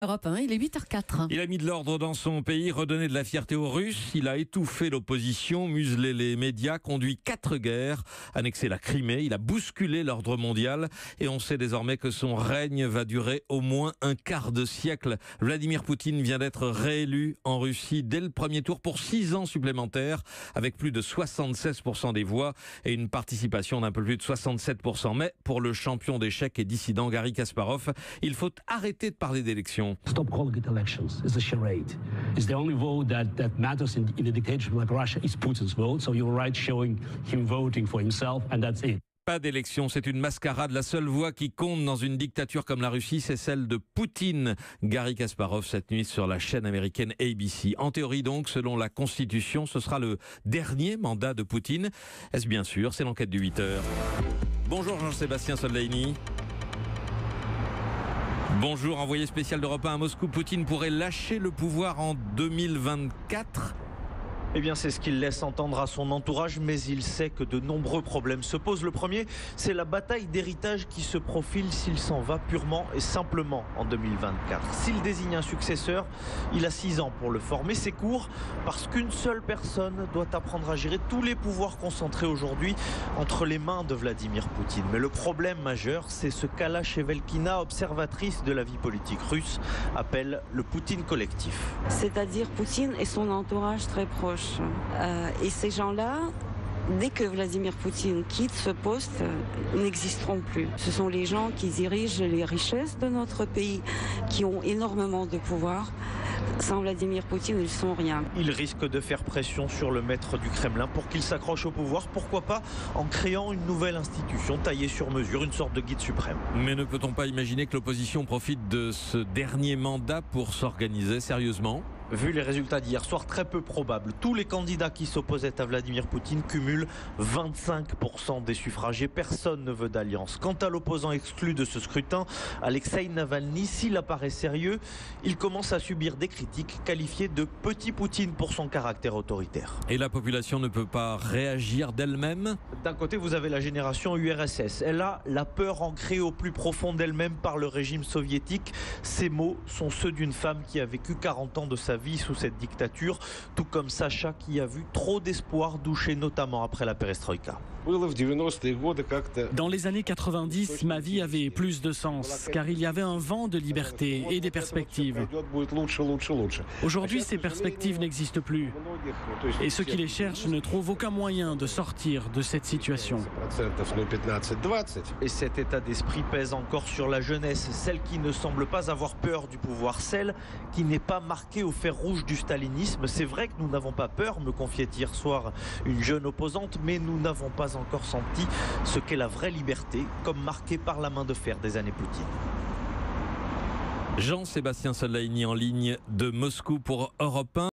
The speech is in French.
Europe 1, il est 8h04. Il a mis de l'ordre dans son pays, redonné de la fierté aux Russes. Il a étouffé l'opposition, muselé les médias, conduit 4 guerres, annexé la Crimée. Il a bousculé l'ordre mondial et on sait désormais que son règne va durer au moins un quart de siècle. Vladimir Poutine vient d'être réélu en Russie dès le premier tour pour 6 ans supplémentaires, avec plus de 76% des voix et une participation d'un peu plus de 67%. Mais pour le champion d'échecs et dissident Garry Kasparov, il faut arrêter de parler d'élections. Stop calling it elections. It's a charade. It's the only vote that matters in a dictatorship like Russia is Putin's vote. So you're right showing him voting for himself and that's it. Pas d'élection, c'est une mascarade. La seule voix qui compte dans une dictature comme la Russie, c'est celle de Poutine. Garry Kasparov cette nuit sur la chaîne américaine ABC. En théorie donc, selon la Constitution, ce sera le dernier mandat de Poutine. Est-ce bien sûr? C'est l'enquête du 8h. Bonjour Jean-Sébastien Soleini. Bonjour, envoyé spécial d'Europe 1 à Moscou. Poutine pourrait lâcher le pouvoir en 2024 ? Eh bien, c'est ce qu'il laisse entendre à son entourage, mais il sait que de nombreux problèmes se posent. Le premier, c'est la bataille d'héritage qui se profile s'il s'en va purement et simplement en 2024. S'il désigne un successeur, il a 6 ans pour le former. C'est court parce qu'une seule personne doit apprendre à gérer tous les pouvoirs concentrés aujourd'hui entre les mains de Vladimir Poutine. Mais le problème majeur, c'est ce qu'Alla Chevelkina, observatrice de la vie politique russe, appelle le Poutine collectif. C'est-à-dire Poutine et son entourage très proche. Et ces gens-là, dès que Vladimir Poutine quitte ce poste, n'existeront plus. Ce sont les gens qui dirigent les richesses de notre pays, qui ont énormément de pouvoir. Sans Vladimir Poutine, ils ne sont rien. Il risque de faire pression sur le maître du Kremlin pour qu'il s'accroche au pouvoir. Pourquoi pas en créant une nouvelle institution taillée sur mesure, une sorte de guide suprême. Mais ne peut-on pas imaginer que l'opposition profite de ce dernier mandat pour s'organiser sérieusement ? Vu les résultats d'hier soir, très peu probable. Tous les candidats qui s'opposaient à Vladimir Poutine cumulent 25% des suffrages et personne ne veut d'alliance. Quant à l'opposant exclu de ce scrutin, Alexeï Navalny, s'il apparaît sérieux, il commence à subir des critiques qualifiées de petit Poutine pour son caractère autoritaire. Et la population ne peut pas réagir d'elle-même ? D'un côté, vous avez la génération URSS. Elle a la peur ancrée au plus profond d'elle-même par le régime soviétique. Ces mots sont ceux d'une femme qui a vécu 40 ans de sa vie sous cette dictature, tout comme Sacha qui a vu trop d'espoir doucher notamment après la perestroïka. Dans les années 90, ma vie avait plus de sens, car il y avait un vent de liberté et des perspectives. Aujourd'hui, ces perspectives n'existent plus. Et ceux qui les cherchent ne trouvent aucun moyen de sortir de cette situation. Et cet état d'esprit pèse encore sur la jeunesse, celle qui ne semble pas avoir peur du pouvoir, celle qui n'est pas marquée au fer rouge du stalinisme. C'est vrai que nous n'avons pas peur, me confiait hier soir une jeune opposante, mais nous n'avons pas encore senti ce qu'est la vraie liberté, comme marquée par la main de fer des années Poutine. Jean-Sébastien Soleini en ligne de Moscou pour Europe 1.